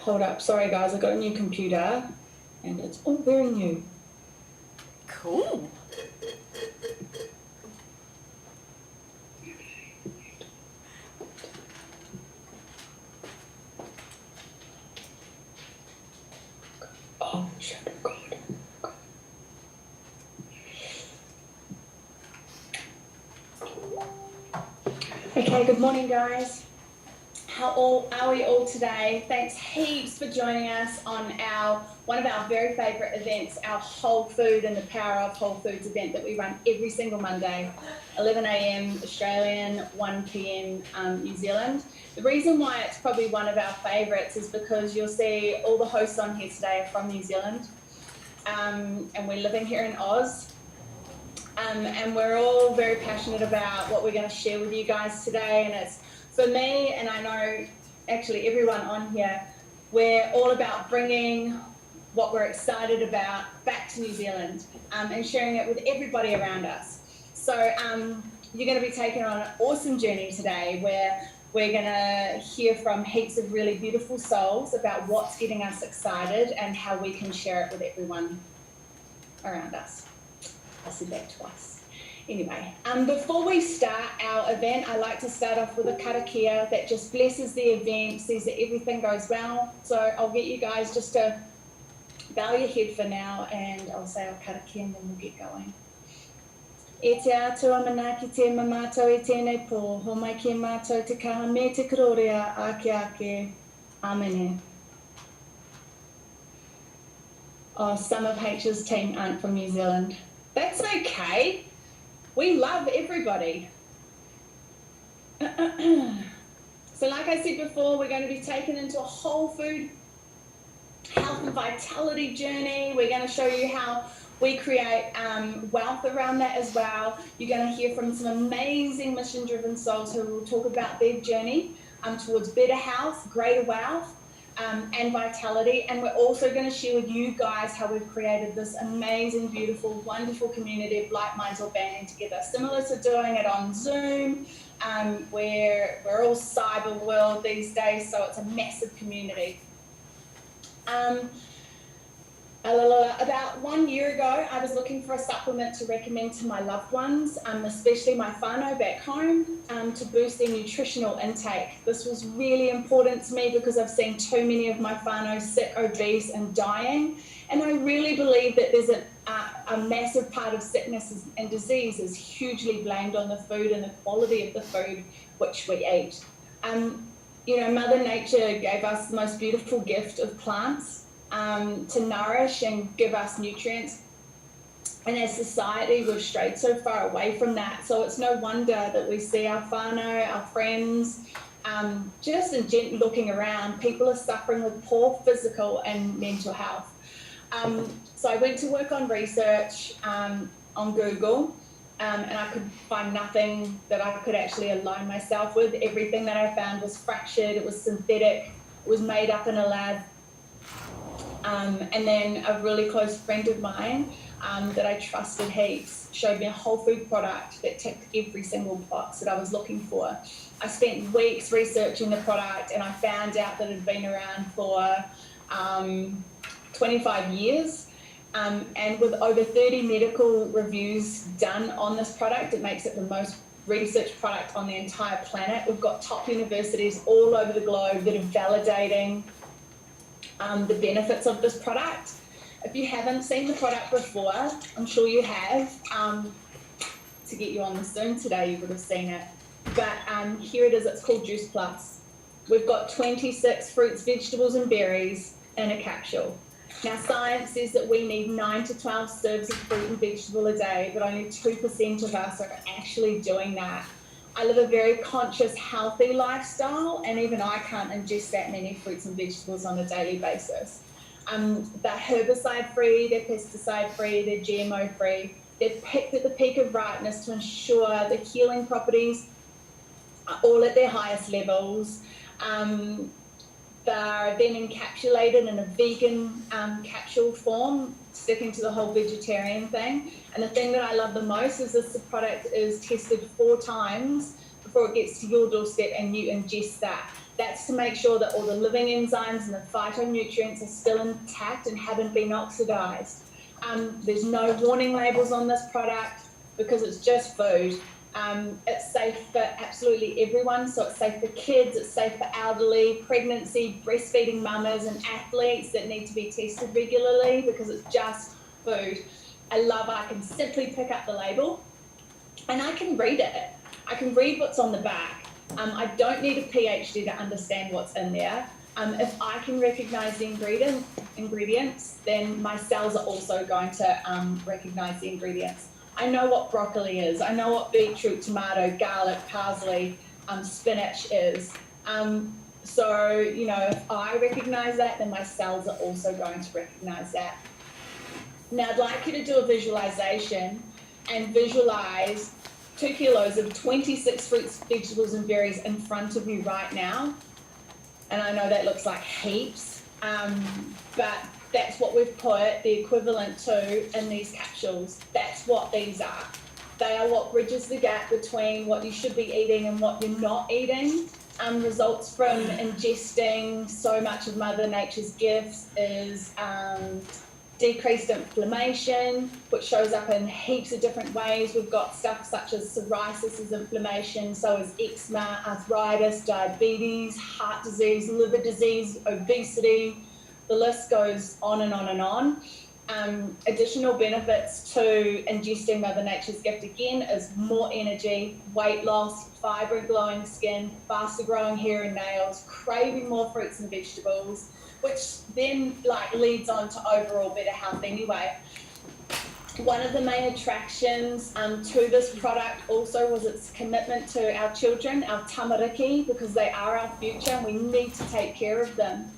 Hold up, sorry guys, I got a new computer and it's all very new. Cool. Oh, shit, God. Okay, good morning guys. How are we all today? Thanks heaps for joining us on one of our very favourite events, our Whole Food and the Power of Whole Foods event that we run every single Monday, 11 a.m. Australian, 1 p.m. New Zealand. The reason why it's probably one of our favourites is because you'll see all the hosts on here today are from New Zealand, and we're living here in Oz. And we're all very passionate about what we're going to share with you guys today, and it's for me, and I know actually everyone on here, we're all about bringing what we're excited about back to New Zealand, and sharing it with everybody around us. So you're going to be taken on an awesome journey today where we're going to hear from heaps of really beautiful souls about what's getting us excited and how we can share it with everyone around us. I said that twice. Anyway, before we start our event, I like to start off with a karakia that just blesses the event, says that everything goes well. So I'll get you guys just to bow your head for now, and I'll say our karakia and then we'll get going. E te atua mana ki te mamato e tēnei pō, ho mai ki mātou te kaha me te kororea ake ake. Amene. Oh, some of H's team aren't from New Zealand. That's okay. We love everybody. So like I said before, we're going to be taken into a whole food health and vitality journey. We're going to show you how we create wealth around that as well. You're going to hear from some amazing mission-driven souls who will talk about their journey towards better health, greater wealth, and vitality. And we're also going to share with you guys how we've created this amazing, beautiful, wonderful community of like minds all banding together, similar to doing it on Zoom, where we're all cyber world these days, so it's a massive community. About 1 year ago, I was looking for a supplement to recommend to my loved ones, especially my whānau back home, to boost their nutritional intake. This was really important to me because I've seen too many of my whānau sick, obese and dying. And I really believe that there's a massive part of sickness and disease is hugely blamed on the food and the quality of the food which we eat. You know, Mother Nature gave us the most beautiful gift of plants, to nourish and give us nutrients, and as society we've strayed so far away from that, so it's no wonder that we see our whānau, our friends, just in looking around, people are suffering with poor physical and mental health. So I went to work on research on Google, and I could find nothing that I could actually align myself with. Everything that I found was fractured, it was synthetic, it was made up in a lab. And then a really close friend of mine that I trusted heaps showed me a whole food product that ticked every single box that I was looking for. I spent weeks researching the product and I found out that it had been around for 25 years. And with over 30 medical reviews done on this product, it makes it the most researched product on the entire planet. We've got top universities all over the globe that are validating the benefits of this product. If you haven't seen the product before, I'm sure you have. To get you on the Zoom today, you would have seen it. But here it is, it's called Juice Plus. We've got 26 fruits, vegetables and berries in a capsule. Now science says that we need 9 to 12 serves of fruit and vegetable a day, but only 2% of us are actually doing that. I live a very conscious, healthy lifestyle, and even I can't ingest that many fruits and vegetables on a daily basis. They're herbicide-free, they're pesticide-free, they're GMO-free. They're picked at the peak of ripeness to ensure the healing properties are all at their highest levels. They're then encapsulated in a vegan capsule form, sticking to the whole vegetarian thing. And the thing that I love the most is this product is tested 4 times before it gets to your doorstep and you ingest that. That's to make sure that all the living enzymes and the phytonutrients are still intact and haven't been oxidized. There's no warning labels on this product because it's just food. It's safe for absolutely everyone. So it's safe for kids, it's safe for elderly, pregnancy, breastfeeding mamas and athletes that need to be tested regularly because it's just food. I can simply pick up the label and I can read it. I can read what's on the back. I don't need a PhD to understand what's in there. If I can recognize the ingredients, then my cells are also going to recognize the ingredients. I know what broccoli is. I know what beetroot, tomato, garlic, parsley, spinach is. So, you know, if I recognize that, then my cells are also going to recognize that. Now, I'd like you to do a visualization and visualize 2 kilos of 26 fruits, vegetables, and berries in front of you right now. And I know that looks like heaps, but that's what we've put the equivalent to in these capsules. That's what these are. They are what bridges the gap between what you should be eating and what you're not eating. Results from ingesting so much of Mother Nature's gifts is decreased inflammation, which shows up in heaps of different ways. We've got stuff such as psoriasis is inflammation, so is eczema, arthritis, diabetes, heart disease, liver disease, obesity. The list goes on and on and on. Additional benefits to ingesting Mother Nature's gift again is more energy, weight loss, vibrant glowing skin, faster growing hair and nails, craving more fruits and vegetables, which then leads on to overall better health anyway. One of the main attractions to this product also was its commitment to our children, our tamariki, because they are our future and we need to take care of them.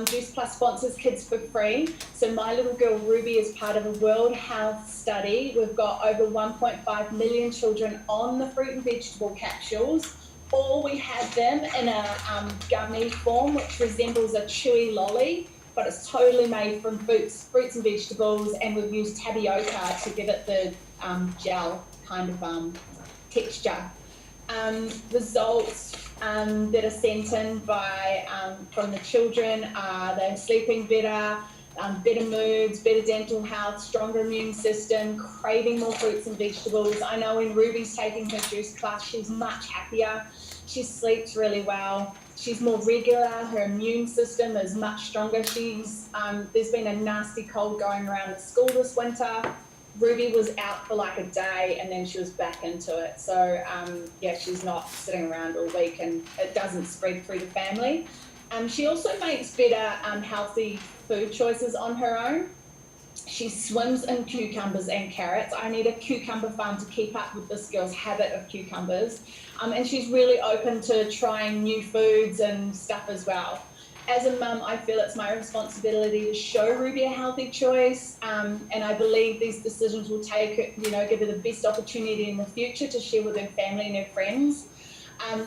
Juice Plus sponsors kids for free. So my little girl Ruby is part of a World Health study. We've got over 1.5 million children on the fruit and vegetable capsules, or we have them in a gummy form, which resembles a chewy lolly, but it's totally made from fruits and vegetables, and we've used tapioca to give it the gel kind of texture. Results that are sent in from the children are they're sleeping better, better moods, better dental health, stronger immune system, craving more fruits and vegetables. I know when Ruby's taking her Juice Plus, she's much happier. She sleeps really well. She's more regular. Her immune system is much stronger. There's been a nasty cold going around the school this winter. Ruby was out for like a day and then she was back into it. So yeah, she's not sitting around all week and it doesn't spread through the family. She also makes better healthy food choices on her own. She swims in cucumbers and carrots. I need a cucumber farm to keep up with this girl's habit of cucumbers. And she's really open to trying new foods and stuff as well. As a mum, I feel it's my responsibility to show Ruby a healthy choice, and I believe these decisions will give her the best opportunity in the future to share with her family and her friends.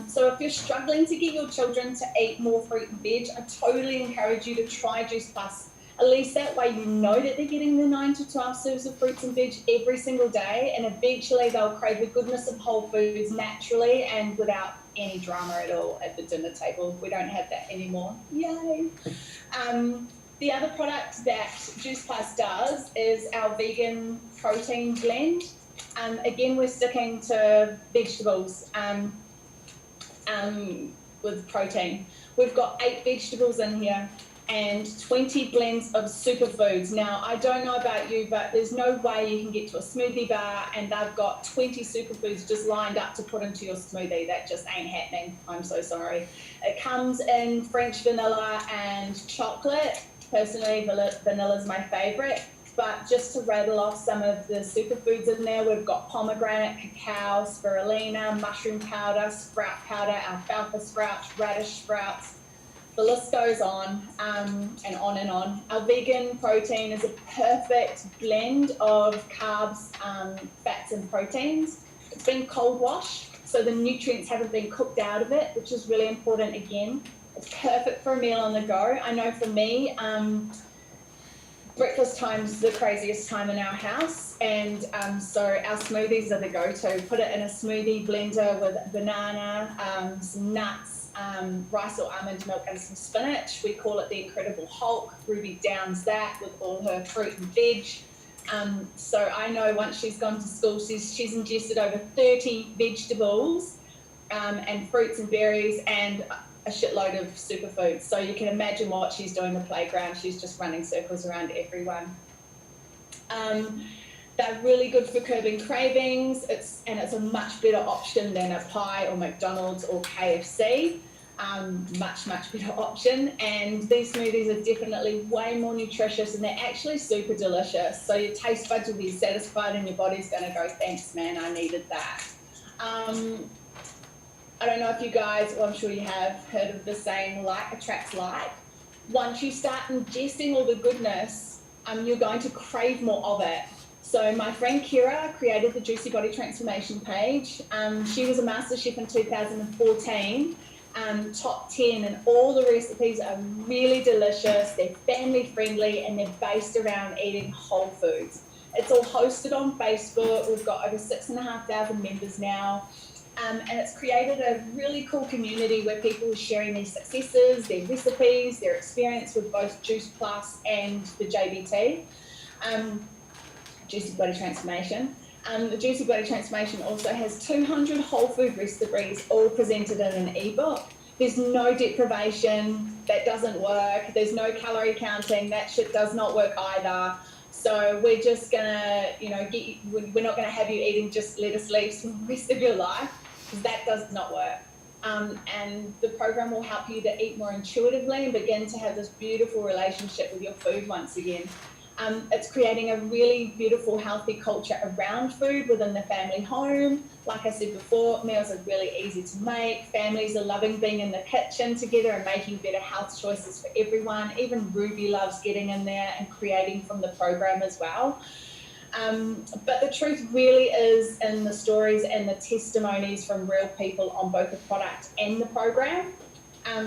So if you're struggling to get your children to eat more fruit and veg, I totally encourage you to try Juice Plus. At least that way you know that they're getting the 9 to 12 serves of fruits and veg every single day, and eventually they'll crave the goodness of whole foods naturally and without any drama at all at the dinner table. We don't have that anymore. Yay! The other product that Juice Plus does is our vegan protein blend. Again, we're sticking to vegetables with protein. We've got 8 vegetables in here and 20 blends of superfoods. Now, I don't know about you, but there's no way you can get to a smoothie bar and they've got 20 superfoods just lined up to put into your smoothie. That just ain't happening. I'm so sorry. It comes in French vanilla and chocolate. Personally, vanilla is my favorite. But just to rattle off some of the superfoods in there, we've got pomegranate, cacao, spirulina, mushroom powder, sprout powder, alfalfa sprouts, radish sprouts. The list goes on and on and on. Our vegan protein is a perfect blend of carbs, fats and proteins. It's been cold washed, so the nutrients haven't been cooked out of it, which is really important again. It's perfect for a meal on the go. I know for me, breakfast time's the craziest time in our house, and so our smoothies are the go-to. Put it in a smoothie blender with banana, some nuts, rice or almond milk and some spinach. We call it the Incredible Hulk. Ruby downs that with all her fruit and veg. So I know once she's gone to school, she's ingested over 30 vegetables and fruits and berries and a shitload of superfoods. So you can imagine what she's doing in the playground. She's just running circles around everyone. They're really good for curbing cravings. It's a much better option than a pie or McDonald's or KFC. Much better option. And these smoothies are definitely way more nutritious, and they're actually super delicious. So your taste buds will be satisfied and your body's going to go, thanks, man, I needed that. I don't know if you guys, well, I'm sure you have heard of the saying, like attracts like. Once you start ingesting all the goodness, you're going to crave more of it. So my friend Kira created the Juicy Body Transformation page. She was a master chef in 2014, top 10, and all the recipes are really delicious. They're family friendly and they're based around eating whole foods. It's all hosted on Facebook. We've got over 6,500 members now. And it's created a really cool community where people are sharing their successes, their recipes, their experience with both Juice Plus and the JBT, Juicy Body Transformation. The Juicy Body Transformation also has 200 whole food recipes, all presented in an ebook. There's no deprivation, that doesn't work. There's no calorie counting, that shit does not work either. So we're just gonna, we're not gonna have you eating just lettuce leaves for the rest of your life, because that does not work. And the program will help you to eat more intuitively and begin to have this beautiful relationship with your food once again. It's creating a really beautiful, healthy culture around food within the family home. Like I said before, meals are really easy to make. Families are loving being in the kitchen together and making better health choices for everyone. Even Ruby loves getting in there and creating from the program as well. But the truth really is in the stories and the testimonies from real people on both the product and the program.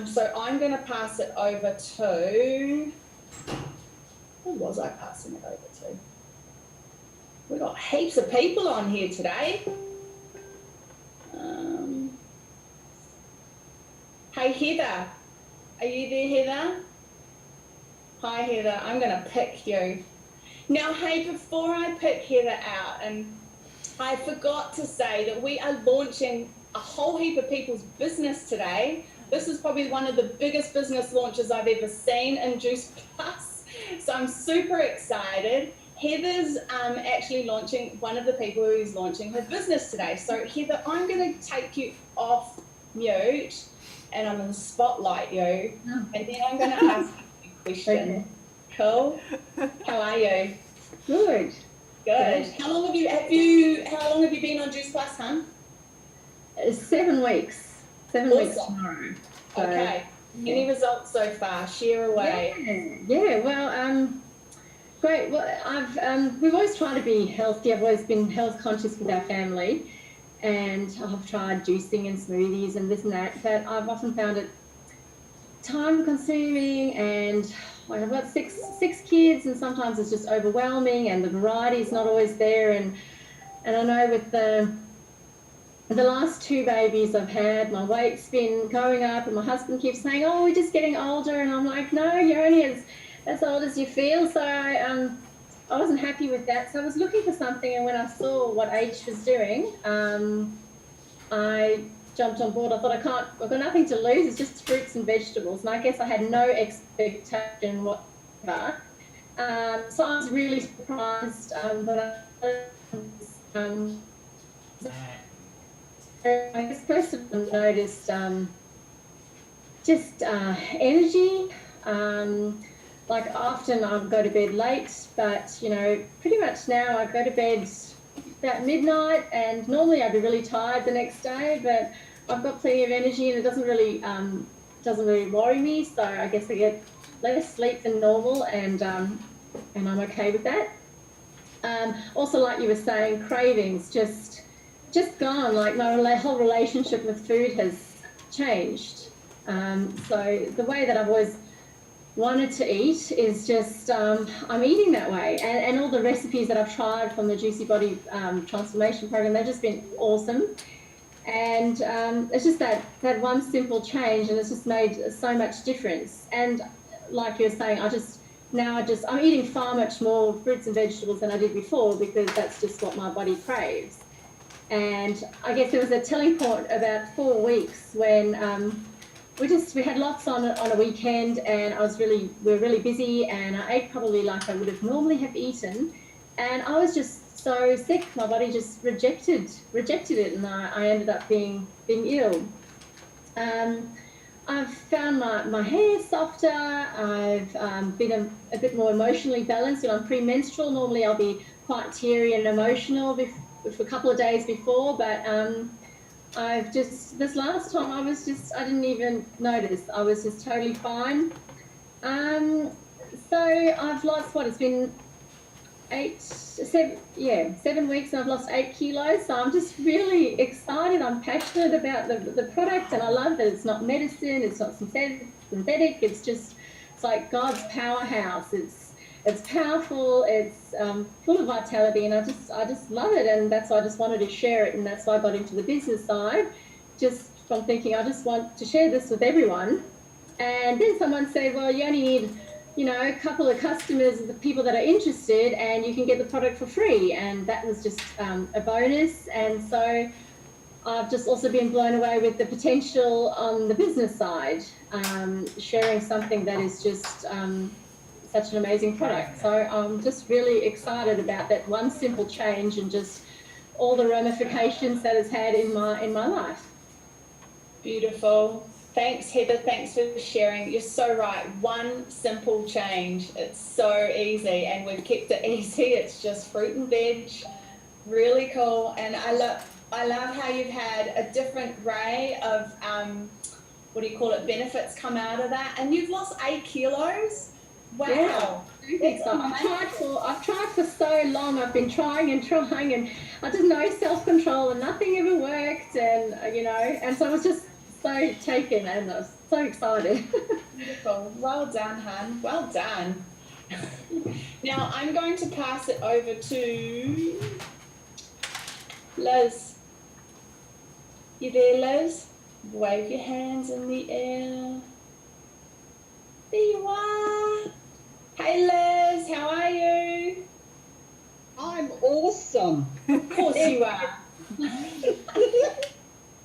So I'm going to pass it over to... Who was I passing it over to? We've got heaps of people on here today. Hey, Heather. Are you there, Heather? Hi, Heather. I'm going to pick you. Now, hey, before I pick Heather out, and I forgot to say that we are launching a whole heap of people's business today. This is probably one of the biggest business launches I've ever seen in Juice Plus. So I'm super excited. Heather's actually launching, one of the people who's launching her business today. So Heather, I'm going to take you off mute and I'm going to spotlight you. And then I'm going to ask you a question. Okay. Cool? How are you? Good. Good. How long have you been on Juice Plus, hun? 7 weeks. 7 weeks Awesome. tomorrow. So, Okay. Any results so far? Share away. Yeah. Well, great. Well, we've always tried to be healthy. I've always been health conscious with our family, and I've tried juicing and smoothies and this and that. But I've often found it time consuming, and I've got six kids, and sometimes it's just overwhelming, and the variety is not always there. And I know with the last 2 babies I've had, my weight's been going up, and my husband keeps saying, "Oh, we're just getting older," and I'm like, "No, you're only as old as you feel." So I wasn't happy with that. So I was looking for something, and when I saw what Age was doing, I jumped on board. I thought, I've got nothing to lose. It's just fruits and vegetables, and I guess I had no expectation whatsoever. So I was really surprised that I guess first of all noticed just energy. Like often I go to bed late, but pretty much now I go to bed about midnight, and normally I'd be really tired the next day, but I've got plenty of energy, and it doesn't really worry me. So I guess I get less sleep than normal, and I'm okay with that. Also, like you were saying, cravings just gone. Like my whole relationship with food has changed. So the way that I've always wanted to eat is just I'm eating that way, and all the recipes that I've tried from the Juicy Body Transformation Program, they've just been awesome. And it's just that one simple change, and it's just made so much difference. And like you were saying, I'm eating far much more fruits and vegetables than I did before, because that's just what my body craves. And I guess there was a telling point about 4 weeks when we had lots on a weekend, and we were really busy, and I ate probably like I would have normally have eaten, and I was just so sick. My body just rejected it, and I ended up being ill. I've found my hair softer. I've been a bit more emotionally balanced. When I'm premenstrual, normally I'll be quite teary and emotional for a couple of days before, but this last time I didn't even notice. I was just totally fine. So I've lost, it's been 7 weeks, and I've lost 8 kilos. So I'm just really excited. I'm passionate about the product, and I love that it's not medicine, it's not synthetic. It's like God's powerhouse. It's powerful. It's full of vitality, and I just love it. And that's why I just wanted to share it, and that's why I got into the business side, just from thinking I just want to share this with everyone. And then someone said, well, you only need a couple of customers, the people that are interested, and you can get the product for free. And that was just a bonus. And so I've just also been blown away with the potential on the business side, sharing something that is just such an amazing product. So I'm just really excited about that one simple change, and just all the ramifications that it's had in my life. Beautiful. Thanks, Heather. Thanks for sharing. You're so right. One simple change. It's so easy, and we've kept it easy. It's just fruit and veg. Really cool. And I love how you've had a different array of benefits come out of that. And you've lost 8 kilos. Wow. Yeah. I've tried for so long. I've been trying, and I just no self-control, and nothing ever worked. And and so I was just so taken, and I was so excited. Beautiful. Well done, hun. Well done. Now I'm going to pass it over to Liz. You there, Liz? Wave your hands in the air. There you are. Hey Liz, how are you? I'm awesome. Of course you are.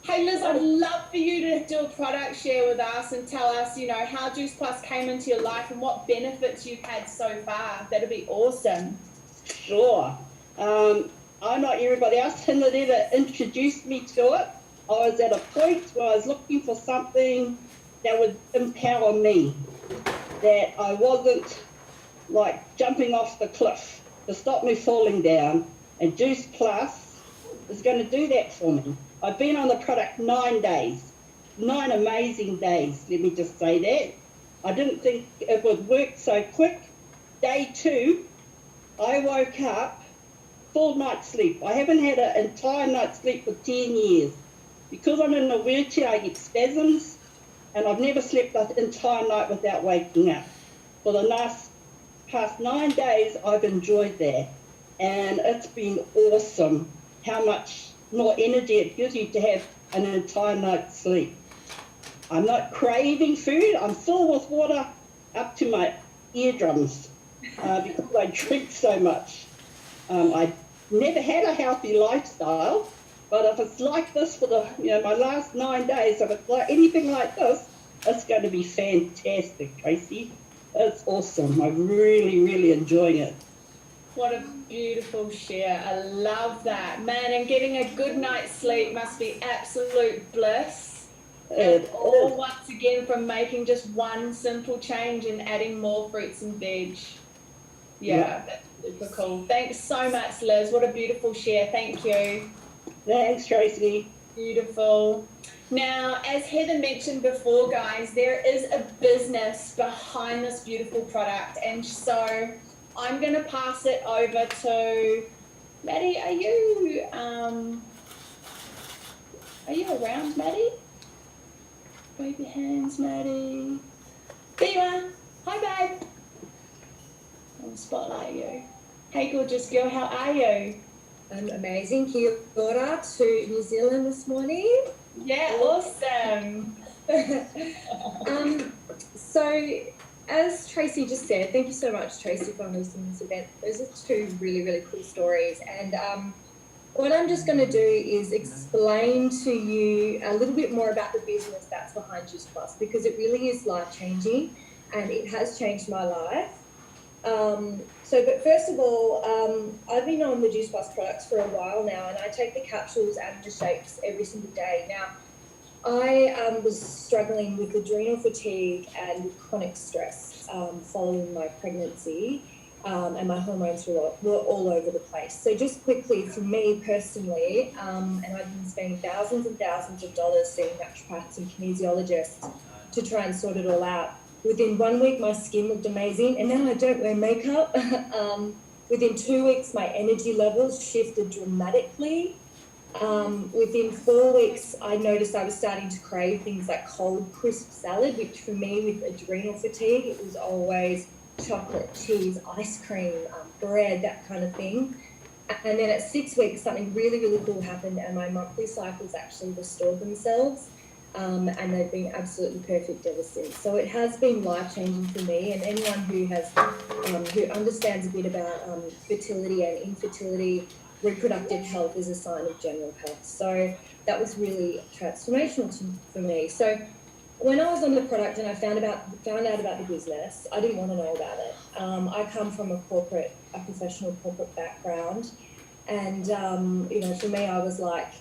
Hey Liz, I'd love for you to do a product share with us and tell us, how Juice Plus came into your life and what benefits you've had so far. That'd be awesome. Sure. I'm like everybody else. Hinder that introduced me to it. I was at a point where I was looking for something that would empower me, that I wasn't like jumping off the cliff to stop me falling down, and Juice Plus is going to do that for me. I've been on the product 9 days, 9 amazing days, let me just say that. I didn't think it would work so quick. Day 2, I woke up, full night's sleep. I haven't had an entire night's sleep for 10 years. Because I'm in a wheelchair, I get spasms, and I've never slept an entire night without waking up. For the past 9 days, I've enjoyed that, and it's been awesome how much more energy it gives you to have an entire night's sleep. I'm not craving food. I'm full with water up to my eardrums because I drink so much. I never had a healthy lifestyle, but if it's like this for my last 9 days, if it's like anything like this, it's going to be fantastic, Tracy. It's awesome. I'm really, really enjoying it. What a beautiful share. I love that. Man, and getting a good night's sleep must be absolute bliss. And all once again from making just one simple change and adding more fruits and veg. Yeah, that's super cool. Thanks so much, Liz. What a beautiful share. Thank you. Thanks, Tracy. Beautiful. Now, as Heather mentioned before, guys, there is a business behind this beautiful product. And so I'm going to pass it over to Maddie. Are you around, Maddie? Wave your hands, Maddie. There you are. Hi, babe. I'll spotlight you. Hey, gorgeous girl. How are you? Amazing. Kia ora to New Zealand this morning. Yeah, awesome. So, as Tracy just said, thank you so much, Tracy, for hosting this event. Those are two really, really cool stories. And what I'm just going to do is explain to you a little bit more about the business that's behind Juice Plus, because it really is life-changing and it has changed my life. But first of all, I've been on the Juice Plus products for a while now, and I take the capsules and the shakes every single day. Now, I was struggling with adrenal fatigue and with chronic stress following my pregnancy, and my hormones were all over the place. So just quickly, for me personally, and I've been spending thousands and thousands of dollars seeing naturopaths and kinesiologists to try and sort it all out. Within 1 week, my skin looked amazing, and now I don't wear makeup. Within 2 weeks, my energy levels shifted dramatically. Within 4 weeks, I noticed I was starting to crave things like cold, crisp salad, which for me, with adrenal fatigue, it was always chocolate, cheese, ice cream, bread, that kind of thing. And then at 6 weeks, something really, really cool happened, and my monthly cycles actually restored themselves. And they've been absolutely perfect ever since. So it has been life-changing for me, and anyone who has, who understands a bit about fertility and infertility, reproductive health is a sign of general health. So that was really transformational for me. So when I was on the product and I found out about the business, I didn't want to know about it. I come from a professional corporate background, and for me, I was like,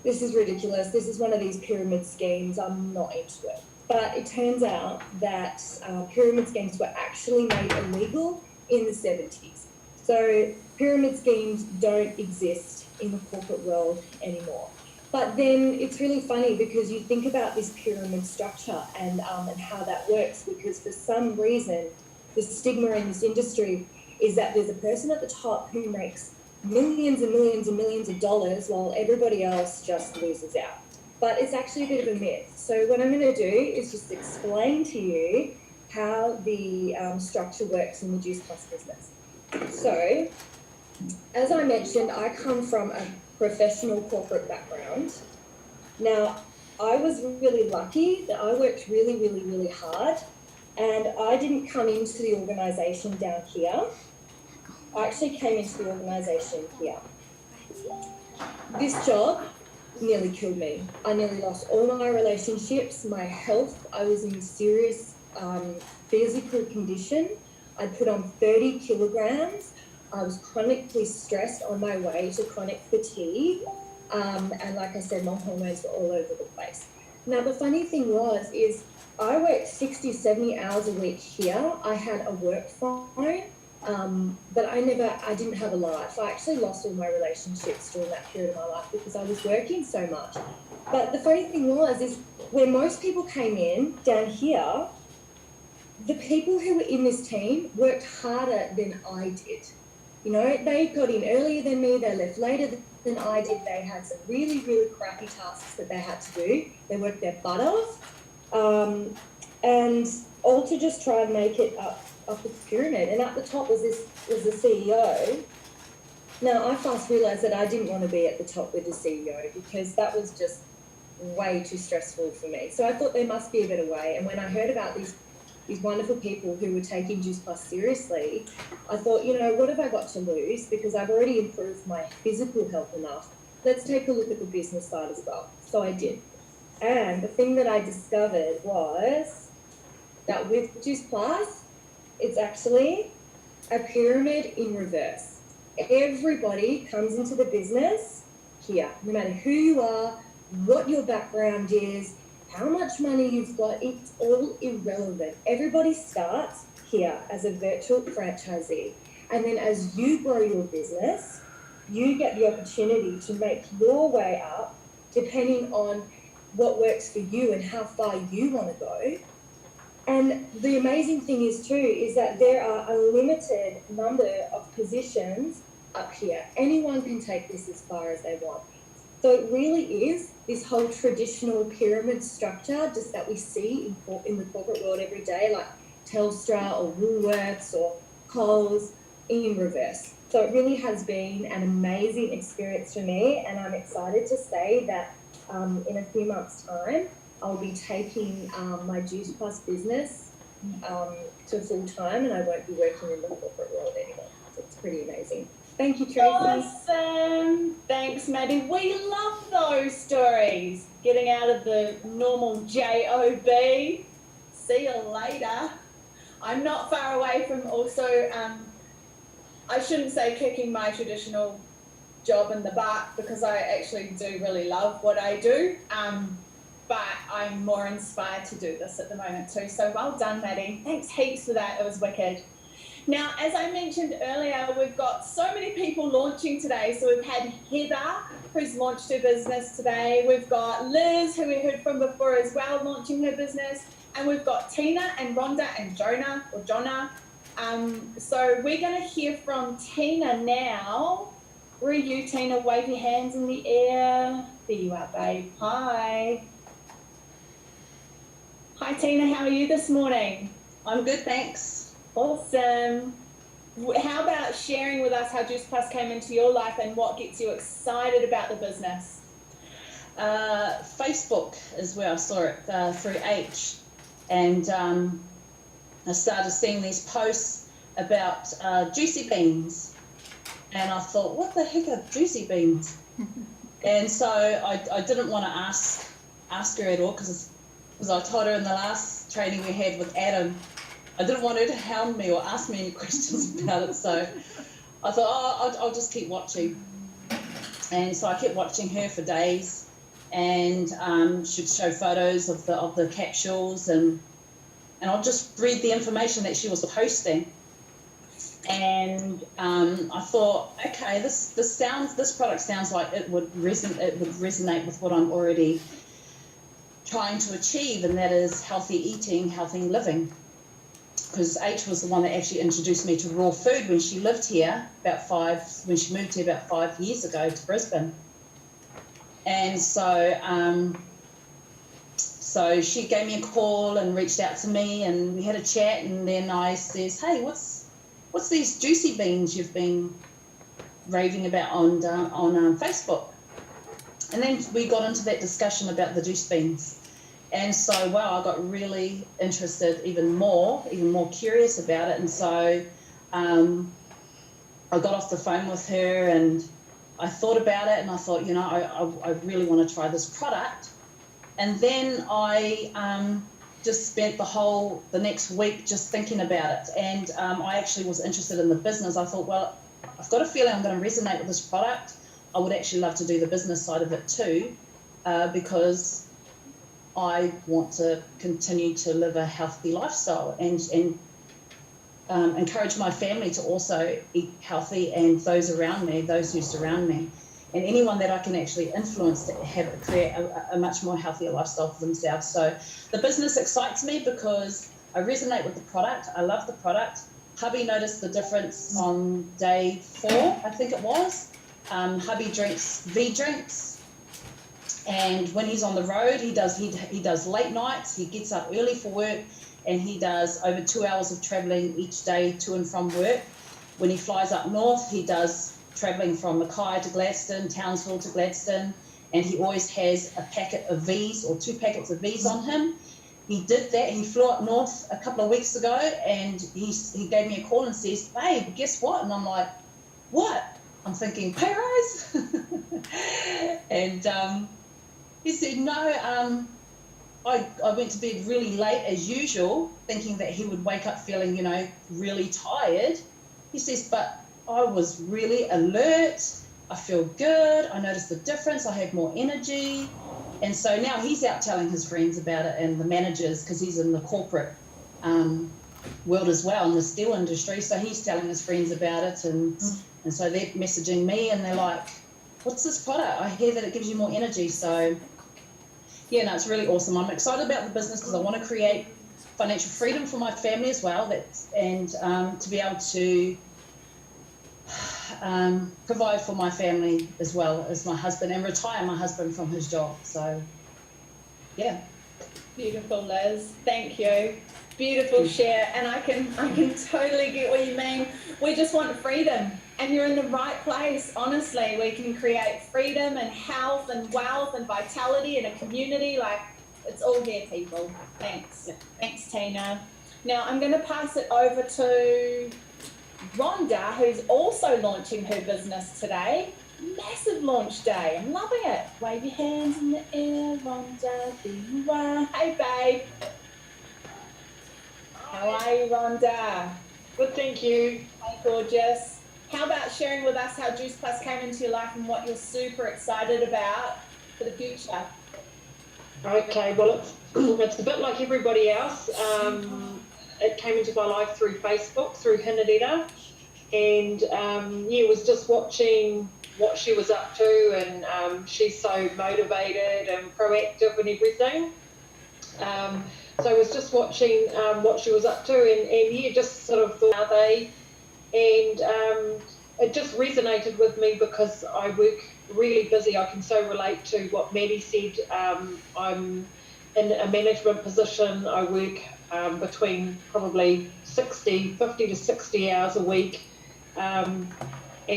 this is ridiculous. This is one of these pyramid schemes. I'm not into it. But it turns out that pyramid schemes were actually made illegal in the 70s. So pyramid schemes don't exist in the corporate world anymore. But then it's really funny because you think about this pyramid structure and how that works, because for some reason, the stigma in this industry is that there's a person at the top who makes millions and millions and millions of dollars while everybody else just loses out. But it's actually a bit of a myth. So what I'm going to do is just explain to you how the structure works in the Juice Plus business. So, as I mentioned, I come from a professional corporate background. Now, I was really lucky that I worked really, really, really hard, and I didn't come into the organisation down here. I actually came into the organisation here. This job nearly killed me. I nearly lost all my relationships, my health. I was in serious physical condition. I put on 30 kilograms. I was chronically stressed on my way to chronic fatigue. And like I said, my hormones were all over the place. Now, the funny thing is I worked 60, 70 hours a week here. I had a work phone. But I didn't have a life. I actually lost all my relationships during that period of my life because I was working so much. But the funny thing is when most people came in down here, the people who were in this team worked harder than I did. They got in earlier than me, they left later than I did, they had some really, really crappy tasks that they had to do. They worked their butt off, and all to just try and make it up the pyramid. And at the top was the CEO. Now, I fast realised that I didn't want to be at the top with the CEO because that was just way too stressful for me. So I thought there must be a better way. And when I heard about these wonderful people who were taking Juice Plus seriously, I thought, what have I got to lose? Because I've already improved my physical health enough. Let's take a look at the business side as well. So I did. And the thing that I discovered was that with Juice Plus, it's actually a pyramid in reverse. Everybody comes into the business here, no matter who you are, what your background is, how much money you've got, it's all irrelevant. Everybody starts here as a virtual franchisee. And then as you grow your business, you get the opportunity to make your way up depending on what works for you and how far you want to go. And the amazing thing is that there are a limited number of positions up here. Anyone can take this as far as they want. So it really is this whole traditional pyramid structure just that we see in the corporate world every day, like Telstra or Woolworths or Coles, in reverse. So it really has been an amazing experience for me, and I'm excited to say that in a few months' time, I'll be taking my Juice Plus business to full time, and I won't be working in the corporate world anymore. So it's pretty amazing. Thank you, Tracy. Awesome. Thanks, Maddie. We love those stories. Getting out of the normal job. See you later. I'm not far away from also, I shouldn't say kicking my traditional job in the butt, because I actually do really love what I do. But I'm more inspired to do this at the moment too. So well done, Maddie. Thanks heaps for that. It was wicked. Now, as I mentioned earlier, we've got so many people launching today. So we've had Heather, who's launched her business today. We've got Liz, who we heard from before as well, launching her business. And we've got Tina and Rhonda and Jonna. So we're going to hear from Tina now. Where are you, Tina? Wave your hands in the air. There you are, babe. Hi. Hi, Tina. How are you this morning? I'm good, thanks. Awesome. How about sharing with us how Juice Plus came into your life and what gets you excited about the business? Facebook is where I saw it through H, and I started seeing these posts about juicy beans, and I thought, what the heck are juicy beans? And so I didn't want to ask her at all, because I told her in the last training we had with Adam, I didn't want her to hound me or ask me any questions about it. So I thought, I'll just keep watching. And so I kept watching her for days, and she'd show photos of the capsules, and I'll just read the information that she was posting. And I thought, okay, this product sounds like it would resonate with what I'm already trying to achieve, and that is healthy eating, healthy living. Because H was the one that actually introduced me to raw food when she lived here when she moved here about 5 years ago to Brisbane. And so she gave me a call and reached out to me, and we had a chat, and then I says, hey, what's these juicy beans you've been raving about on Facebook? And then we got into that discussion about the juice beans. And so, wow, I got really interested, even more curious about it. And so I got off the phone with her, and I thought about it, and I thought, I really want to try this product. And then I just spent the next week just thinking about it. And I actually was interested in the business. I thought, well, I've got a feeling I'm going to resonate with this product. I would actually love to do the business side of it too, because I want to continue to live a healthy lifestyle and encourage my family to also eat healthy, and those around me, those who surround me, and anyone that I can actually influence to create a much more healthier lifestyle for themselves. So the business excites me because I resonate with the product. I love the product. Hubby noticed the difference on day 4, I think it was. Hubby drinks V drinks. And when he's on the road, he does late nights. He gets up early for work, and he does over 2 hours of travelling each day to and from work. When he flies up north, he does travelling from Mackay to Gladstone, Townsville to Gladstone, and he always has a packet of V's or 2 packets of V's on him. He did that. He flew up north a couple of weeks ago, and he gave me a call and says, babe, guess what? And I'm like, what? I'm thinking, pay rise? And he said, no, I went to bed really late as usual, thinking that he would wake up feeling, really tired. He says, but I was really alert. I feel good. I noticed the difference. I have more energy. And so now he's out telling his friends about it, and the managers, because he's in the corporate world as well, in the steel industry. So he's telling his friends about it, and so they're messaging me, and they're like, what's this product? I hear that it gives you more energy. So yeah, no, it's really awesome. I'm excited about the business because I want to create financial freedom for my family as well, and to be able to provide for my family as well as my husband, and retire my husband from his job. So yeah. Beautiful, Liz. Thank you. Beautiful share, and I can totally get what you mean. We just want freedom, and you're in the right place. Honestly, we can create freedom and health and wealth and vitality in a community. Like, it's all here, people. Thanks. Thanks, Tina. Now I'm going to pass it over to Rhonda, who's also launching her business today. Massive launch day. I'm loving it. Wave your hands in the air, Rhonda. There you are. Hey, babe. How are you, Rhonda? Good, thank you. Hey, gorgeous. How about sharing with us how Juice Plus came into your life and what you're super excited about for the future? Okay, well, it's a bit like everybody else. It came into my life through Facebook, through Hinadita, and yeah, was just watching what she was up to, and she's so motivated and proactive and everything. So I was just watching what she was up to, and yeah, just sort of thought, are they? And it just resonated with me because I work really busy. I can so relate to what Maddie said. I'm in a management position. I work between probably 50 to 60 hours a week, and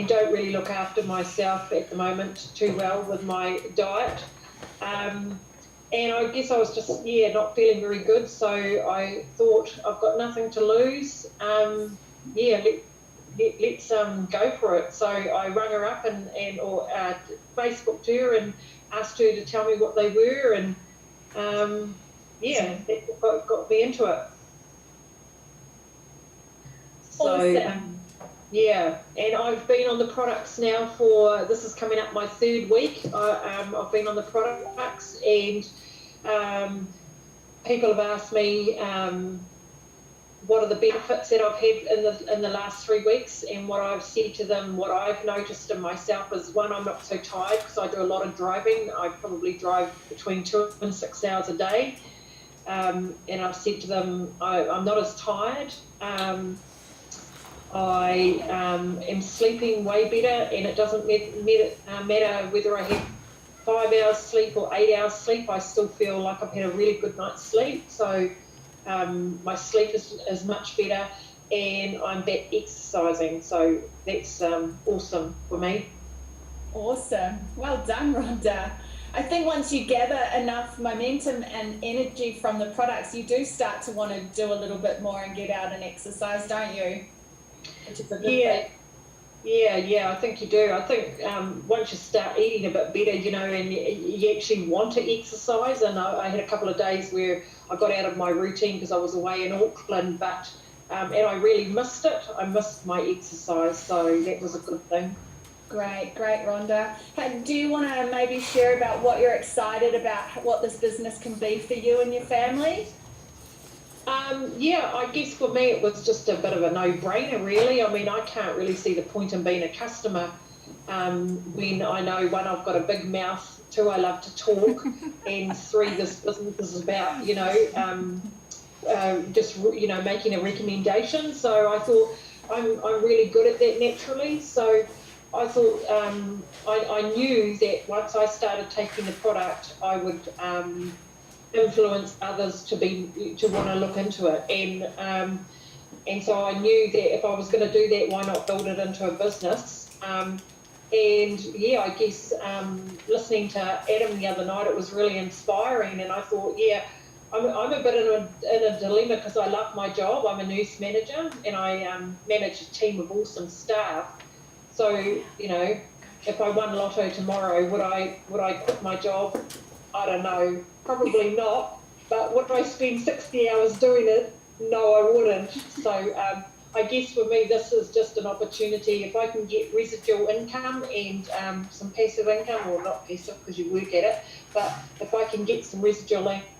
don't really look after myself at the moment too well with my diet. And I guess I was just, not feeling very good. So I thought, I've got nothing to lose. Let's go for it. So I rang her up and Facebooked her and asked her to tell me what they were, and that got me into it. So Awesome. and I've been on the products now this is coming up my third week. I've been on the products, and people have asked me what are the benefits that I've had in the last 3 weeks, and what I've said to them, what I've noticed in myself is, one, I'm not so tired because I do a lot of driving. I probably drive between 2 and 6 hours a day, and I've said to them, I'm not as tired. I am sleeping way better, and it doesn't matter whether I have 5 hours sleep or 8 hours sleep. I still feel like I've had a really good night's sleep. So my sleep is much better, and I'm back exercising. So that's awesome for me. Awesome. Well done, Rhonda. I think once you gather enough momentum and energy from the products, you do start to want to do a little bit more and get out and exercise, don't you? Which is a good thing. Yeah, I think you do. I think once you start eating a bit better, and you actually want to exercise. And I had a couple of days where I got out of my routine because I was away in Auckland, but and I really missed it. I missed my exercise, so that was a good thing. Great, Rhonda. Hey, do you want to maybe share about what you're excited about, what this business can be for you and your family? I guess for me it was just a bit of a no-brainer, really. I mean, I can't really see the point in being a customer when I know, one, I've got a big mouth, two, I love to talk, and three, this business is about, making a recommendation. So I thought I'm really good at that naturally. So I thought I knew that once I started taking the product, I would influence others to want to look into it, and so I knew that if I was going to do that, why not build it into a business? I guess listening to Adam the other night, it was really inspiring, and I thought, I'm a bit in a dilemma because I love my job. I'm a nurse manager, and I manage a team of awesome staff. So if I won lotto tomorrow, would I quit my job? I don't know, probably not. But would I spend 60 hours doing it? No, I wouldn't. So I guess for me, this is just an opportunity. If I can get residual income and some passive income, or not passive because you work at it, but if I can get some residual income.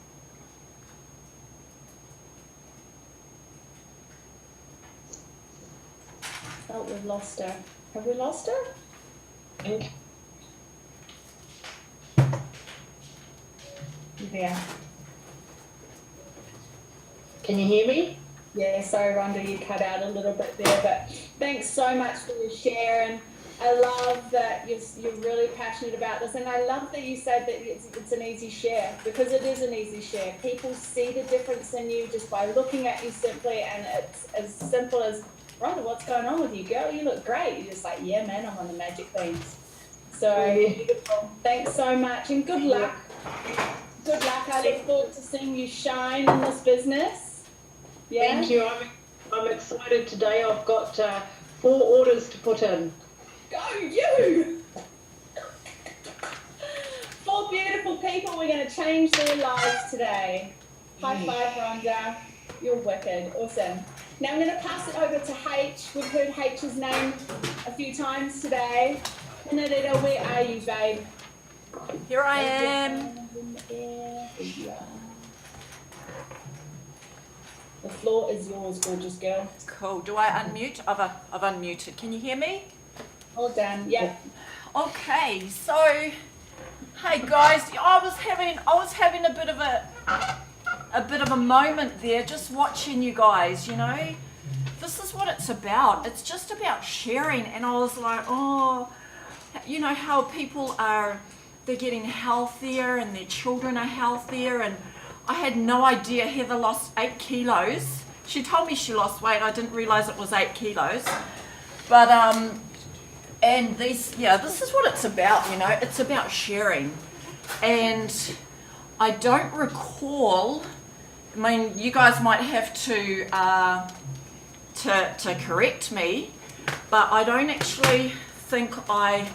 Oh, we've lost her. Have we lost her? Yeah. Can you hear me? Yeah, sorry, Rhonda, you cut out a little bit there, but thanks so much for your share. And I love that you're really passionate about this. And I love that you said that it's an easy share, because it is an easy share. People see the difference in you just by looking at you simply, and it's as simple as, Rhonda, what's going on with you, girl? You look great. You're just like, yeah, man, I'm on the magic beans. So beautiful. Thanks so much, and good luck. Good luck. I look forward to seeing you shine in this business. Yeah. Thank you. I'm excited today. I've got 4 orders to put in. Go you! 4 beautiful people. We're going to change their lives today. High five, Rhonda. You're wicked. Awesome. Now I'm going to pass it over to H. We've heard H's name a few times today. Benedetta, where are you, babe? Here I am. There you are. The floor is yours, gorgeous girl. Cool. Do I unmute? I've unmuted. Can you hear me? All done. Yep. Okay. So, hey guys, I was having a bit of a moment there, just watching you guys. You know, this is what it's about. It's just about sharing. And I was like, oh, you know how people they're getting healthier and their children are healthier, and I had no idea Heather lost 8 kilos. She told me she lost weight. I didn't realize it was 8 kilos. But, and this is what it's about, you know. It's about sharing. And I don't recall, I mean, you guys might have to correct me, but I don't actually think I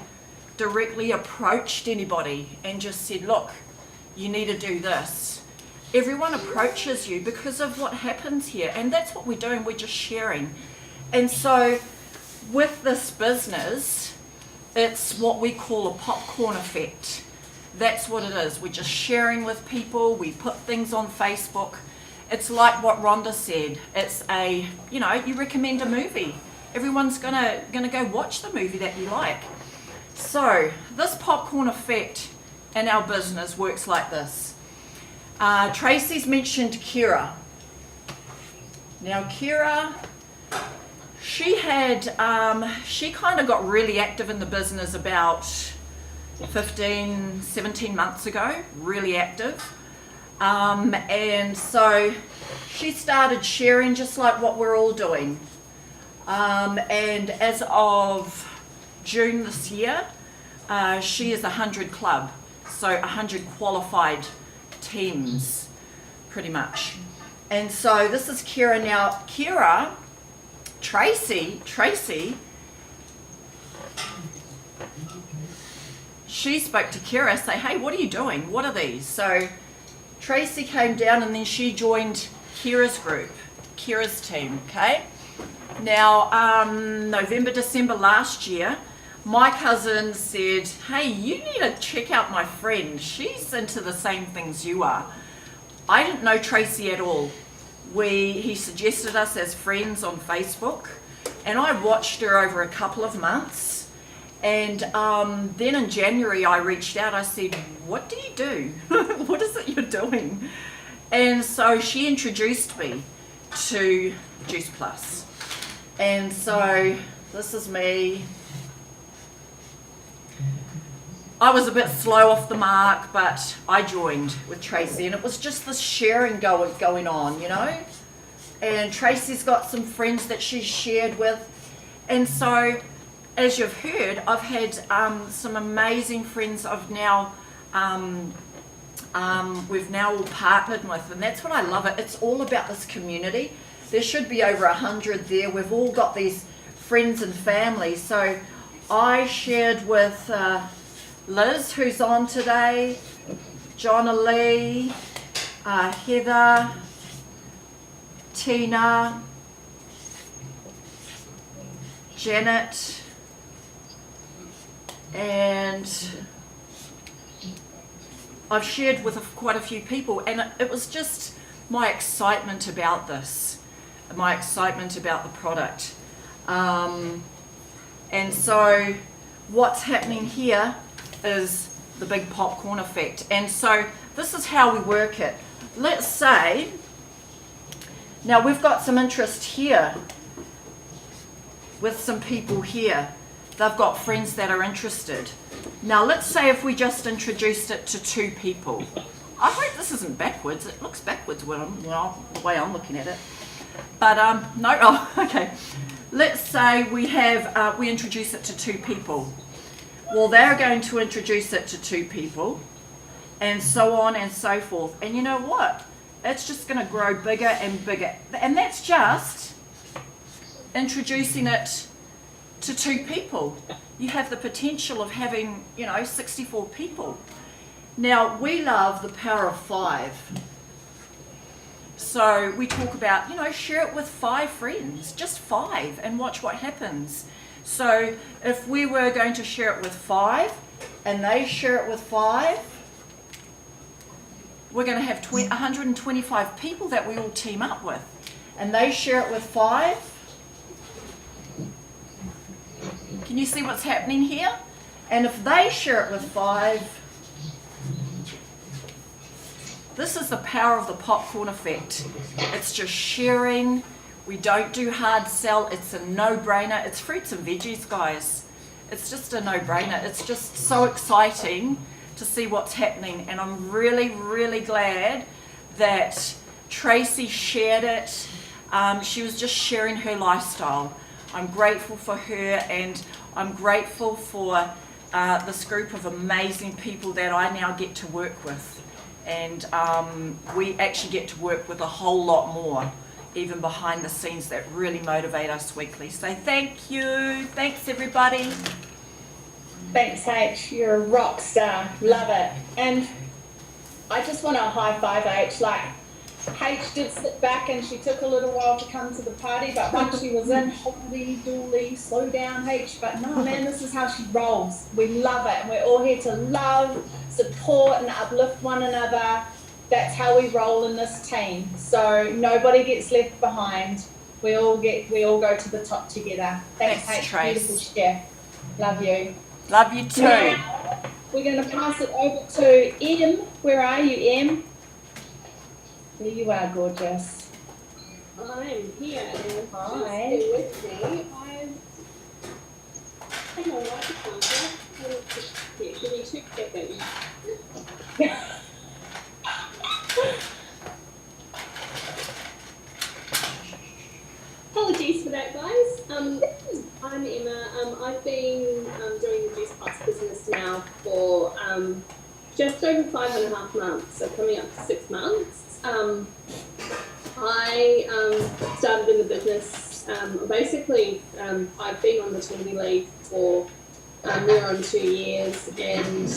directly approached anybody and just said, look, you need to do this. Everyone approaches you because of what happens here, and that's what we're doing. We're just sharing. And so with this business, it's what we call a popcorn effect. That's what it is. We're just sharing with people. We put things on Facebook. It's like what Rhonda said. It's you recommend a movie. Everyone's gonna go watch the movie that you like. So this popcorn effect in our business works like this. Tracy's mentioned Kira. Now Kira, she kind of got really active in the business about 15, 17 months ago, really active. And so she started sharing just like what we're all doing. And as of June this year, she is 100 club, so 100 qualified teams, pretty much. And so this is Kira. Now Kira, Tracy, she spoke to Kira, say, hey, what are you doing? What are these? So Tracy came down and then she joined Kira's group, Kira's team, okay? Now, November, December last year, my cousin said, hey, you need to check out my friend. She's into the same things you are. I didn't know Tracy at all. He suggested us as friends on Facebook, and I watched her over a couple of months. And then in January, I reached out. I said, what do you do? What is it you're doing? And so she introduced me to Juice Plus. And so this is me. I was a bit slow off the mark, but I joined with Tracy, and it was just this sharing going on, you know. And Tracy's got some friends that she's shared with, and so as you've heard, I've had some amazing friends I've now we've now all partnered with, and that's what I love. It's all about this community. There should be over 100 there. We've all got these friends and family. So I shared with Liz, who's on today, Jonna Lee, Heather, Tina, Janet, and I've shared with quite a few people, and it was just my excitement about this, my excitement about the product. And so what's happening here is the big popcorn effect. And so this is how we work it. Let's say Now we've got some interest here with some people here. They've got friends that are interested. Now let's say if we just introduced it to 2 people. I hope this isn't backwards. It looks backwards the way I'm looking at it. But no, oh, okay. Let's say we introduce it to 2 people. Well, they're going to introduce it to 2 people, and so on and so forth. And you know what? It's just going to grow bigger and bigger. And that's just introducing it to 2 people. You have the potential of having, 64 people. Now, we love the power of 5. So we talk about, share it with 5 friends, just 5, and watch what happens. So if we were going to share it with 5, and they share it with 5, we're going to have 125 people that we all team up with. And they share it with 5. Can you see what's happening here? And if they share it with 5, this is the power of the popcorn effect. It's just sharing. We don't do hard sell. It's a no-brainer. It's fruits and veggies, guys. It's just a no-brainer. It's just so exciting to see what's happening. And I'm really, really glad that Tracy shared it. She was just sharing her lifestyle. I'm grateful for her, and I'm grateful for this group of amazing people that I now get to work with. And we actually get to work with a whole lot more, even behind the scenes, that really motivate us weekly. So thank you. Thanks, everybody. Thanks, H. You're a rock star. Love it. And I just want to high five H. Like, H did sit back and she took a little while to come to the party, but once she was in, holy dooly, slow down, H. But no, man, this is how she rolls. We love it. And we're all here to love, support, and uplift one another. That's how we roll in this team. So nobody gets left behind. We all go to the top together. Thanks, H. Trace. Beautiful chef. Love you. Love you too. Now, we're going to pass it over to Em. Where are you, Em? There you are, gorgeous. I'm here. Hi. Just stay with me. I don't know what to contact. Here, give me 2 seconds. Apologies for that, guys. I'm Emma. I've been doing the Juice Plus business now for just over 5.5 months, so coming up to 6 months. I started in the business. Basically, I've been on maternity leave for near on 2 years, and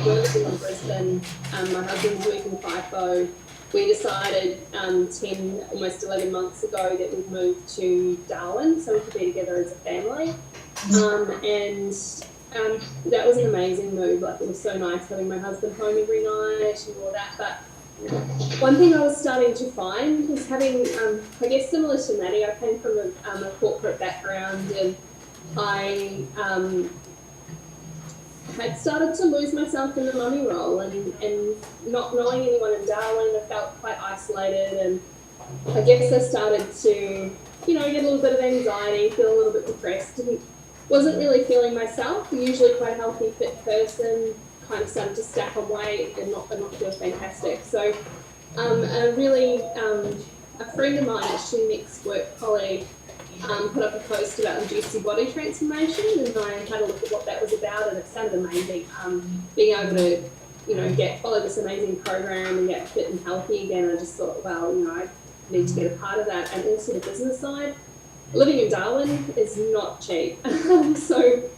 we were living in Brisbane. My husband's working FIFO. We decided 10, almost 11 months ago that we'd move to Darwin so we could be together as a family. And that was an amazing move. Like, it was so nice having my husband home every night and all that. But one thing I was starting to find was having, I guess similar to Maddie, I came from a corporate background, and I had started to lose myself in the mummy role, and not knowing anyone in Darwin, I felt quite isolated, and I guess I started to, get a little bit of anxiety, feel a little bit depressed, and wasn't really feeling myself. Usually quite a healthy, fit person, kind of started to stack on weight and not feel fantastic. So a friend of mine, actually an ex-work colleague, put up a post about the Juicy Body Transformation, and I had a look at what that was about, and it sounded amazing. Being able to, follow this amazing program and get fit and healthy again, I just thought, well, I need to get a part of that. And also the business side. Living in Darwin is not cheap. So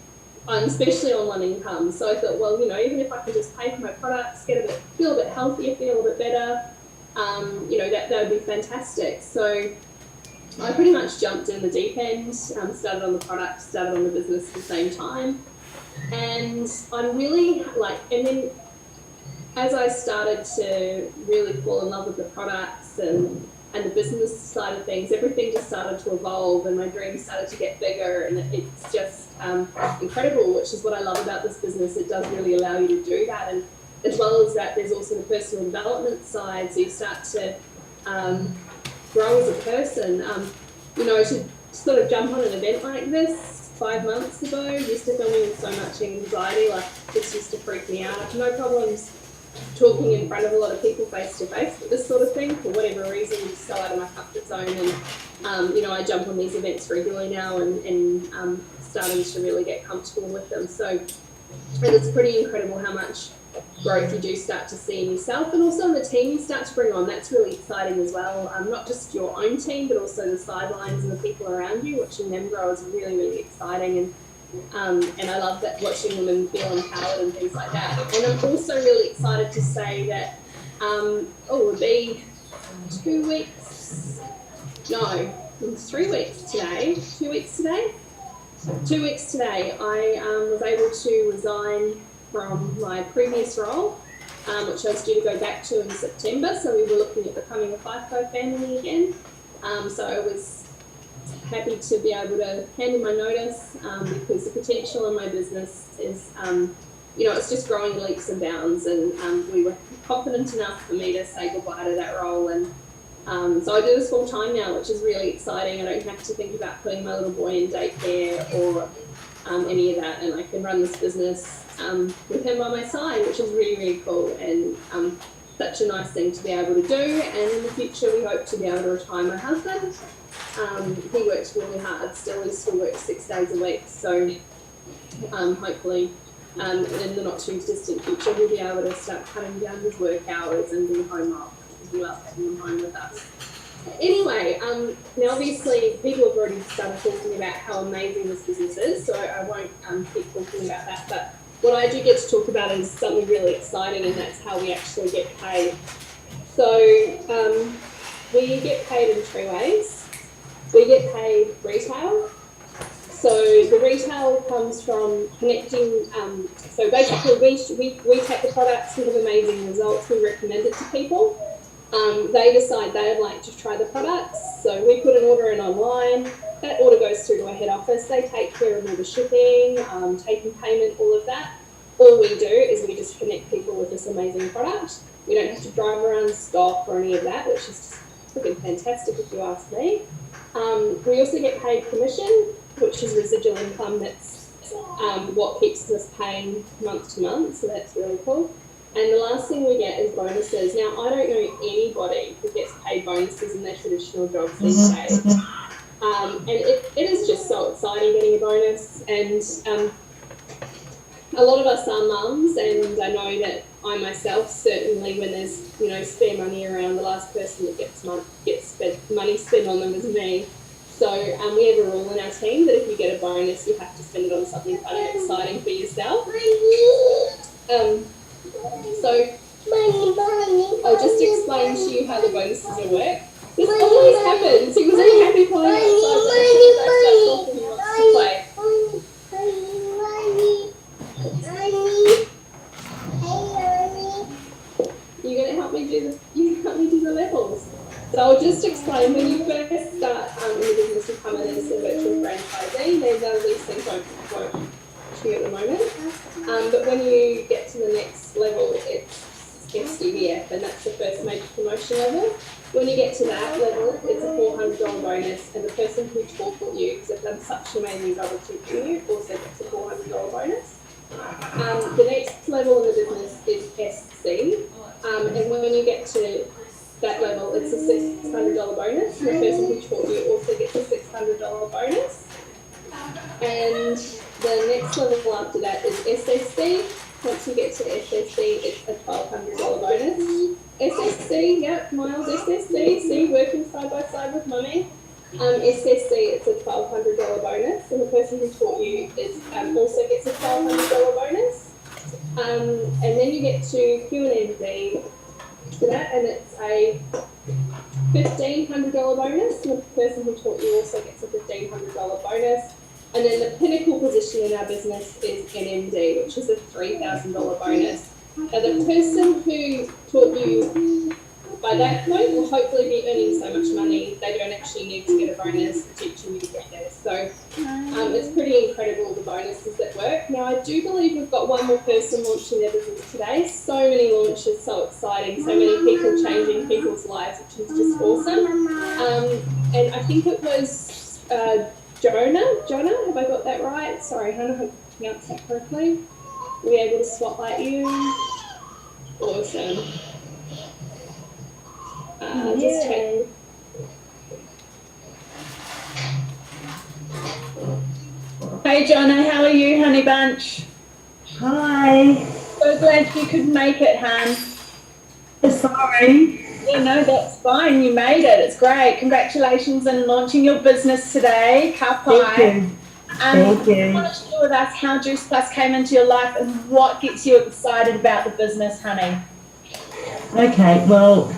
especially on one income. So I thought, well, even if I could just pay for my products, feel a bit healthier, feel a bit better, that would be fantastic. So I pretty much jumped in the deep end, started on the product, started on the business at the same time. And I'm really and then as I started to really fall in love with the products and the business side of things, everything just started to evolve, and my dreams started to get bigger, and it's just incredible, which is what I love about this business. It does really allow you to do that, and as well as that, there's also the personal development side, so you start to grow as a person. You know, to sort of jump on an event like this 5 months ago used to fill me with so much anxiety. Like, this used to freak me out. I have no problems talking in front of a lot of people face to face, but this sort of thing, for whatever reason, is so out of my comfort zone. And you know, I jump on these events regularly now, and starting to really get comfortable with them. So, and it's pretty incredible how much growth you do start to see in yourself, and also the team you start to bring on. That's really exciting as well. Not just your own team, but also the sidelines and the people around you. Watching them grow is really, really exciting. And I love that, watching women feel empowered and things like that. And I'm also really excited to say that, it'll be 2 weeks, no, it's 3 weeks today, 2 weeks today? 2 weeks today, I was able to resign from my previous role, which I was due to go back to in September. So we were looking at becoming a FIFO family again. So I was happy to be able to hand in my notice, because the potential in my business is, you know, it's just growing in leaps and bounds, and we were confident enough for me to say goodbye to that role. And so I do this full time now, which is really exciting. I don't have to think about putting my little boy in daycare or any of that, and I can run this business with him by my side, which is really, really cool, and such a nice thing to be able to do. And in the future, we hope to be able to retire my husband. He works really hard still. He still works 6 days a week. So hopefully in the not too distant future, we'll be able to start cutting down his work hours and do home up, because we love having him home with us. Anyway, now obviously people have already started talking about how amazing this business is, so I won't keep talking about that. But what I do get to talk about is something really exciting, and that's how we actually get paid. So we get paid in 3 ways. We get paid retail. So the retail comes from connecting, so basically we take the products, we have amazing results, we recommend it to people. They decide they would like to try the products, so we put an order in online. That order goes through to our head office. They take care of all the shipping, taking payment, all of that. All we do is we just connect people with this amazing product. We don't have to drive around stock or any of that, which is freaking fantastic if you ask me. We also get paid commission, which is residual income. That's what keeps us paying month to month, so that's really cool. And the last thing we get is bonuses. Now, I don't know anybody who gets paid bonuses in their traditional jobs these days. And it is just so exciting getting a bonus. And a lot of us are mums, and I know that I myself, certainly when there's, you know, spare money around, the last person that gets money spent on them is me. So we have a rule in our team that if you get a bonus, you have to spend it on something fun and exciting for yourself. So I'll just explain to you how the bonuses will work. This always happens. He was really happy playing outside, but as soon as I start talking, he wants to play. You're going to help me do the levels. So I'll just explain, when you first start in the business, you come in as a virtual franchisee. These things won't to you at the moment. But when you get to the next level, it's SDVF, and that's the first major promotion level. When you get to that level, it's a $400 bonus, and the person who taught you, because they've done such an amazing job of teaching you, also gets a $400 bonus. The next level in the business is SC, and when you get to that level, it's a $600 bonus, and the person who taught you also gets a $600 bonus. And the next level after that is SSC. Once you get to SSC, it's a $1,200 bonus. SSC, yep, Miles, SSC, see, working side by side with mummy. SSC, it's a $1,200 bonus, and the person who taught you is also gets a $1,200 bonus. And then you get to QNND for that, and it's a $1,500 bonus, and the person who taught you also gets a $1,500 bonus. And then the pinnacle position in our business is NMD, which is a $3,000 bonus. Now, the person who taught you by that point will hopefully be earning so much money they don't actually need to get a bonus for teaching you to get there. So It's pretty incredible the bonuses that work. Now, I do believe we've got one more person launching their business today. So many launches, so exciting, so many people changing people's lives, which is just awesome. And I think it was Jonah, have I got that right? Sorry, I don't know if I pronounced that correctly. Were we able to spotlight you? Awesome. Just check. Hey Jonna, how are you, honey bunch? Hi. So glad you could make it, hun. Sorry. Yeah, no, that's fine. You made it. It's great. Congratulations on launching your business today. Ka pai. Thank you. Thank you. Want to share with us how Juice Plus came into your life and what gets you excited about the business, honey? Okay, well,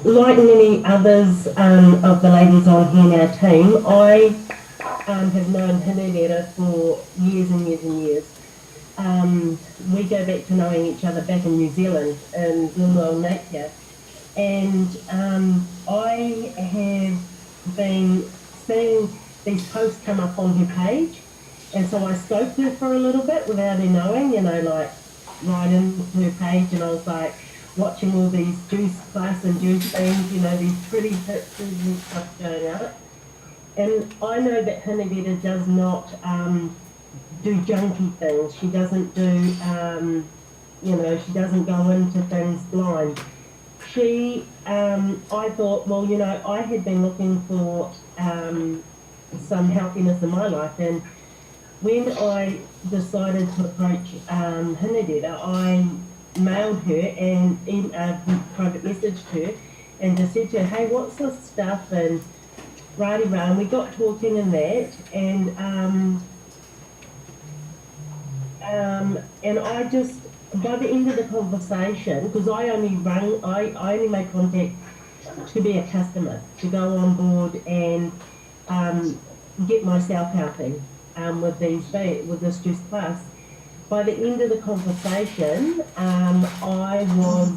like many others of the ladies on here in our team, I have known Henrietta for years and years and years. We go back to knowing each other back in New Zealand, in Glenwell, Napier. And I have been seeing these posts come up on her page. And so I scoped her for a little bit without her knowing, like right into her page, and I was like watching all these Juice Plus and Juice things, these pretty pictures and stuff going out. And I know that Henrietta does not do junky things. She doesn't do, she doesn't go into things blind. She, I thought, well, I had been looking for some healthiness in my life, and when I decided to approach Henrietta, I mailed her and private messaged her and just said to her, hey, what's this stuff? And rah-de-rah, and we got talking and that, and I just, by the end of the conversation, because I only made contact to be a customer, to go on board and get myself healthy with this Juice Plus. By the end of the conversation, I was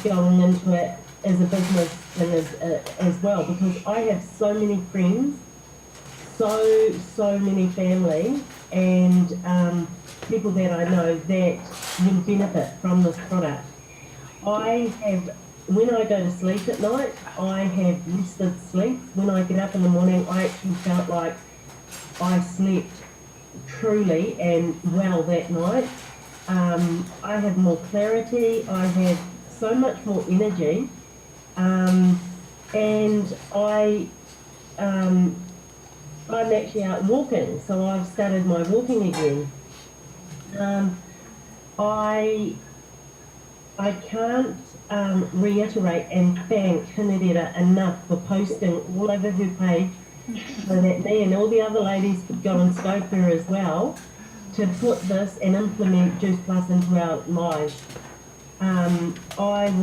going into it as a business and as well, because I have so many friends, so many family, and people that I know that will benefit from this product. When I go to sleep at night, I have lucid sleep. When I get up in the morning, I actually felt like I slept truly and well that night. I have more clarity, I have so much more energy, and I'm actually out walking, so I've started my walking again. I can't reiterate and thank Henrietta enough for posting all over her page so that me and all the other ladies could go and scope her as well to put this and implement Juice Plus into our lives. I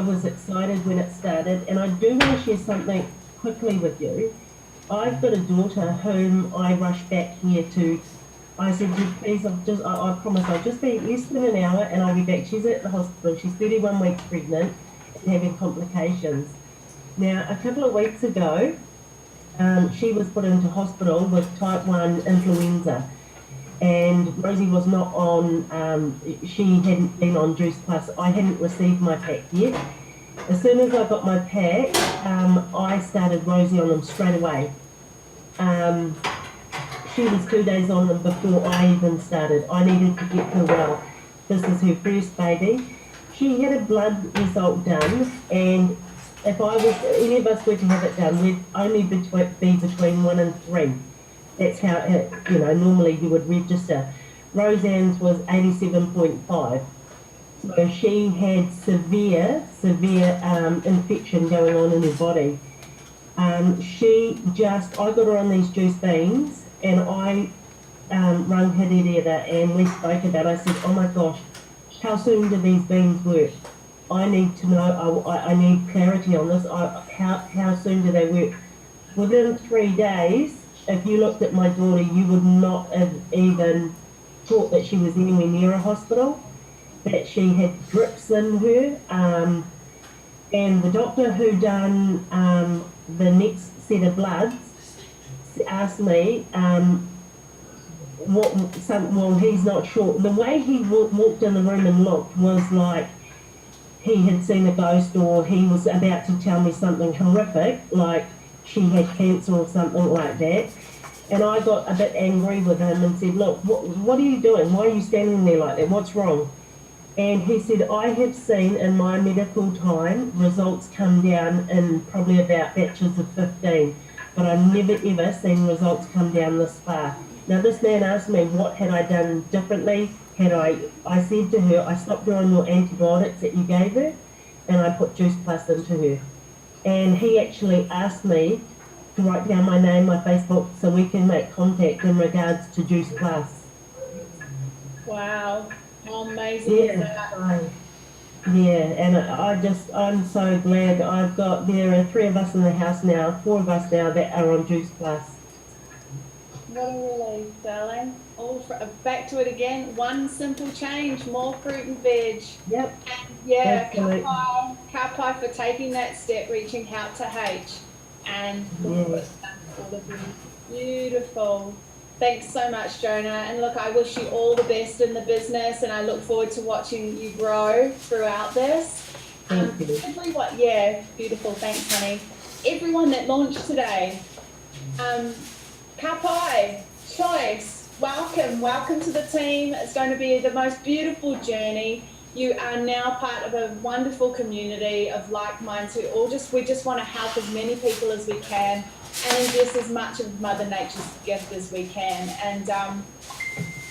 was excited when it started, and I do want to share something quickly with you. I've got a daughter whom I rushed back here to. I said, please, I promise I'll just be less than an hour and I'll be back. She's at the hospital. She's 31 weeks pregnant and having complications. Now, a couple of weeks ago, she was put into hospital with type 1 influenza, and Rosie was not on, she hadn't been on Juice Plus. I hadn't received my pack yet. As soon as I got my pack, I started Rosie on them straight away. She was 2 days on them before I even started. I needed to get her well. This is her first baby. She had a blood result done, and if any of us were to have it done, we'd only be between 1 and 3. That's how normally you would register. Roseanne's was 87.5. So she had severe infection going on in her body. I got her on these juice beans, and I rang Henrietta and we spoke about it. I said, oh my gosh, how soon do these beans work? I need to know, I need clarity on this. How soon do they work? Within 3 days, if you looked at my daughter, you would not have even thought that she was anywhere near a hospital, that she had drips in her. And the doctor who done the next set of bloods asked me, he's not sure. The way he walked in the room and looked was like he had seen a ghost, or he was about to tell me something horrific, like she had cancer or something like that. And I got a bit angry with him and said, look, what are you doing? Why are you standing there like that? What's wrong? And he said, I have seen in my medical time results come down in probably about batches of 15, but I've never ever seen results come down this far. Now this man asked me what had I done differently. I said to her, I stopped doing your antibiotics that you gave her, and I put Juice Plus into her. And he actually asked me to write down my name, my Facebook, so we can make contact in regards to Juice Plus. Wow, how amazing is that? And I'm so glad there are 3 of us in the house now, 4 of us now that are on Juice Plus. What a relief, darling. Back to it again. One simple change, more fruit and veg. Yep. And yeah, Absolutely. Ka Pai for taking that step, reaching out to H. And all of you. Beautiful. Thanks so much, Jonah. And look, I wish you all the best in the business, and I look forward to watching you grow throughout this. Thank you. Beautiful. Thanks, honey. Everyone that launched today, Ka Pai, Choice, welcome to the team. It's going to be the most beautiful journey. You are now part of a wonderful community of like minds who we just want to help as many people as we can and ingest as much of Mother Nature's gift as we can. And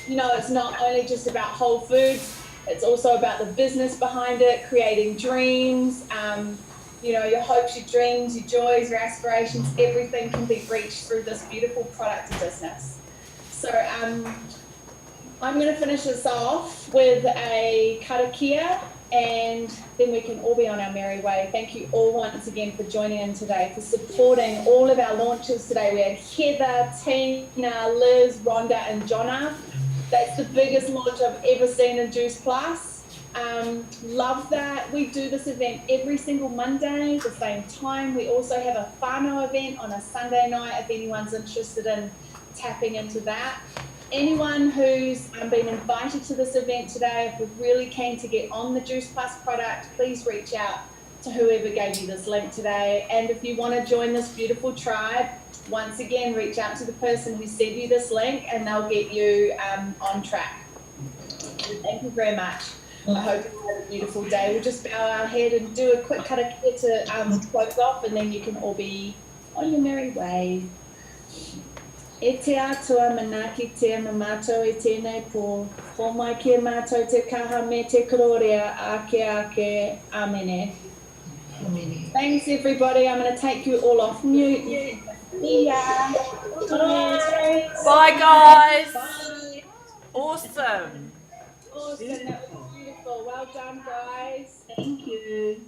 it's not only just about whole foods, it's also about the business behind it, creating dreams, your hopes, your dreams, your joys, your aspirations, everything can be reached through this beautiful product and business. So I'm going to finish this off with a karakia, and then we can all be on our merry way. Thank you all once again for joining in today, for supporting all of our launches today. We had Heather, Tina, Liz, Rhonda, and Jonna. That's the biggest launch I've ever seen in Juice Plus. Love that. We do this event every single Monday, the same time. We also have a whānau event on a Sunday night if anyone's interested in tapping into that. Anyone who's been invited to this event today, if we're really keen to get on the Juice Plus product, please reach out to whoever gave you this link today. And if you want to join this beautiful tribe, once again, reach out to the person who sent you this link and they'll get you on track. Thank you very much. I hope you have a beautiful day. We'll just bow our head and do a quick karakia to close off, and then you can all be on your merry way. E te atua manaki te mamato e tēnei pō, ho mai ki mātou te kaha me te kororia ake, amene. Thanks everybody, I'm going to take you all off mute. See ya. Bye guys. Bye. Awesome. Awesome, that was beautiful. Well done guys. Thank you.